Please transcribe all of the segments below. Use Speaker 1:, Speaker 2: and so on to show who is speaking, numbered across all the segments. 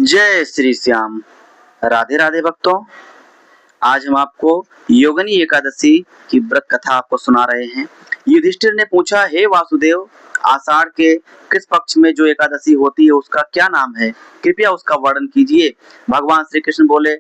Speaker 1: जय श्री श्याम। राधे राधे भक्तों। आज हम आपको योगिनी एकादशी की व्रत कथा आपको सुना रहे हैं। युधिष्ठिर ने पूछा, हे वासुदेव, आषाढ़ के किस पक्ष में जो एकादशी होती है उसका क्या नाम है? कृपया उसका वर्णन कीजिए। भगवान श्री कृष्ण बोले,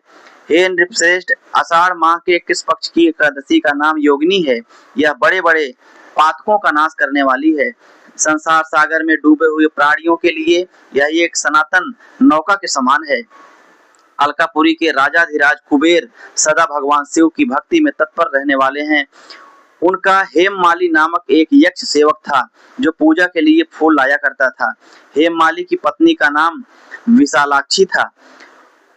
Speaker 1: हे नृपश्रेष्ठ, आषाढ़ माह के किस पक्ष की एकादशी का नाम योगिनी है। यह बड़े बड़े पातकों का नाश करने वाली है। संसार सागर में डूबे हुए प्राणियों के लिए यह एक सनातन नौका के समान है। अलकापुरी के राजाधिराज कुबेर सदा भगवान शिव की भक्ति में तत्पर रहने वाले हैं। उनका हेममाली नामक एक यक्ष सेवक था जो पूजा के लिए फूल लाया करता था। हेममाली की पत्नी का नाम विशालाक्षी था।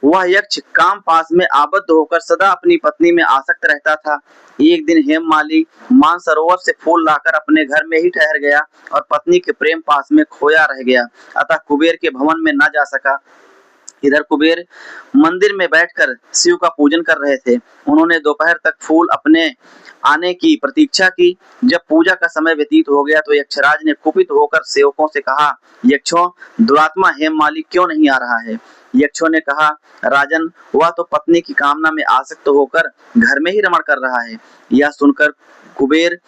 Speaker 1: वह यक्ष काम पास में आबद्ध होकर सदा अपनी पत्नी में आसक्त रहता था। एक दिन हेममाली मानसरोवर से फूल लाकर अपने घर में ही ठहर गया और पत्नी के प्रेम पास में खोया रह गया, अतः कुबेर के भवन में न जा सका। इधर कुबेर मंदिर में बैठकर शिव का पूजन कर रहे थे। उन्होंने दोपहर तक फूल अपने आने की प्रतीक्षा की। जब पूजा का समय व्यतीत हो गया तो यक्षराज ने कुपित होकर सेवकों से कहा, यक्षों, दुरात्मा हेममाली क्यों नहीं आ रहा है? यक्षों ने कहा, राजन, वह तो पत्नी की कामना में आसक्त होकर घर में ही रमण कर रहा है। यह सुनकर कुबेर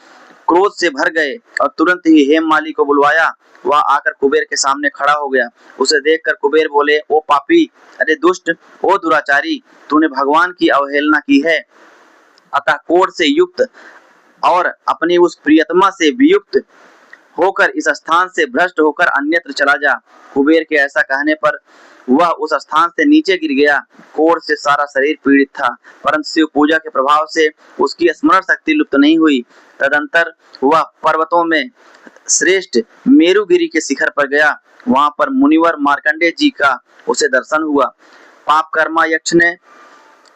Speaker 1: क्रोध से भर गए और तुरंत ही हेममाली को बुलवाया। वह आकर कुबेर के सामने खड़ा हो गया। उसे देखकर कुबेर बोले, ओ पापी, अरे दुष्ट, ओ दुराचारी, तूने भगवान की अवहेलना की है। अतः कोढ़ से युक्त और अपनी उस प्रियतमा से वियुक्त होकर इस स्थान से भ्रष्ट होकर अन्यत्र चला जा। कुबेर के ऐसा कहने पर वह उस स्थान से नीचे गिर गया। कोढ़ से सारा शरीर पीड़ित था, परंतु शिव पूजा के प्रभाव से उसकी स्मरण शक्ति लुप्त नहीं हुई। तदंतर वह पर्वतों में श्रेष्ठ मेरुगिरी के शिखर पर गया। वहां पर मुनिवर मार्कंडेय जी का उसे दर्शन हुआ। पाप कर्मा यक्ष ने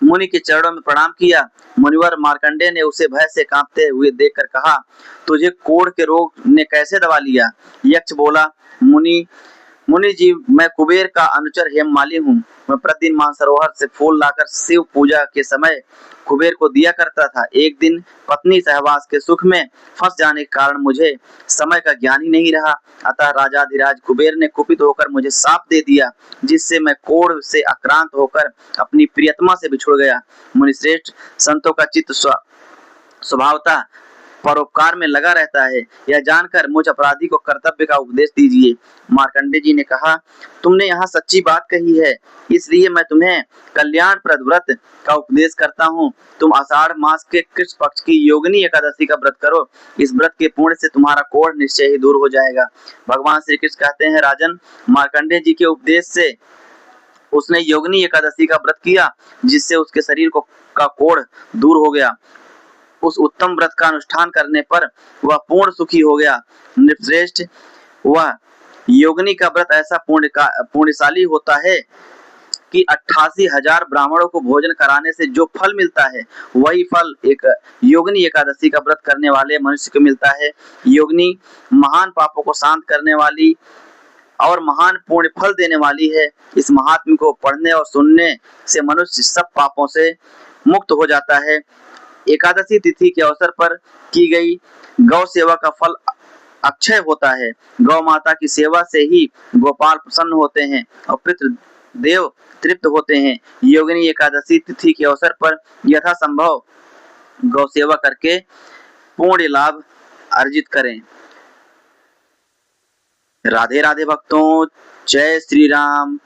Speaker 1: मुनि के चरणों में प्रणाम किया। मुनिवर मार्कंडेय ने उसे भय से कांपते हुए देखकर कहा, तुझे कोढ़ के रोग ने कैसे दबा लिया? यक्ष बोला, मुनि जी, मैं कुबेर का अनुचर हेममाली हूँ। मैं प्रतिदिन मानसरोवर से फूल लाकर शिव पूजा के समय कुबेर को दिया करता था। एक दिन पत्नी सहवास के सुख में फंस जाने के कारण मुझे समय का ज्ञान ही नहीं रहा। अतः राजाधिराज कुबेर ने कुपित होकर मुझे शाप दे दिया, जिससे मैं कोढ़ से आक्रांत होकर अपनी प्रियतमा से बिछुड़ गया। मुनिश्रेष्ठ, संतों का चित्त स्वभावतः परोपकार में लगा रहता है। यह जानकर मुझ अपराधी को कर्तव्य का उपदेश दीजिए। मार्कंडेय जी ने कहा, तुमने यहाँ सच्ची बात कही है, इसलिए मैं तुम्हें कल्याणप्रद व्रत का उपदेश करता हूँ। तुम आषाढ़ मास के कृष्ण पक्ष की योगिनी एकादशी का व्रत करो। इस व्रत के पुण्य से तुम्हारा कोढ़ निश्चय ही दूर हो जाएगा। भगवान श्री कृष्ण कहते हैं, राजन, मार्कंडेय जी के उपदेश से उसने योगिनी एकादशी का व्रत किया, जिससे उसके शरीर का कोढ़ दूर हो गया। उस उत्तम व्रत का अनुष्ठान करने पर वह पूर्ण सुखी हो गया। नृपश्रेष्ठ, वह योगिनी का व्रत ऐसा पुण्यशाली होता है कि 88,000 ब्राह्मणों को भोजन कराने से जो फल मिलता है, वही फल एक योगिनी एकादशी का व्रत करने वाले मनुष्य को मिलता है। योगिनी महान पापों को शांत करने वाली और महान पुण्य फल देने वाली है। इस महात्म्य को पढ़ने और सुनने से मनुष्य सब पापों से मुक्त हो जाता है। एकादशी तिथि के अवसर पर की गई गौ सेवा का फल अक्षय होता है। गौ माता की सेवा से ही गोपाल प्रसन्न होते हैं और पितृदेव तृप्त होते हैं। योगिनी एकादशी तिथि के अवसर पर यथा संभव गौ सेवा करके पुण्य लाभ अर्जित करें। राधे राधे भक्तों, जय श्री राम।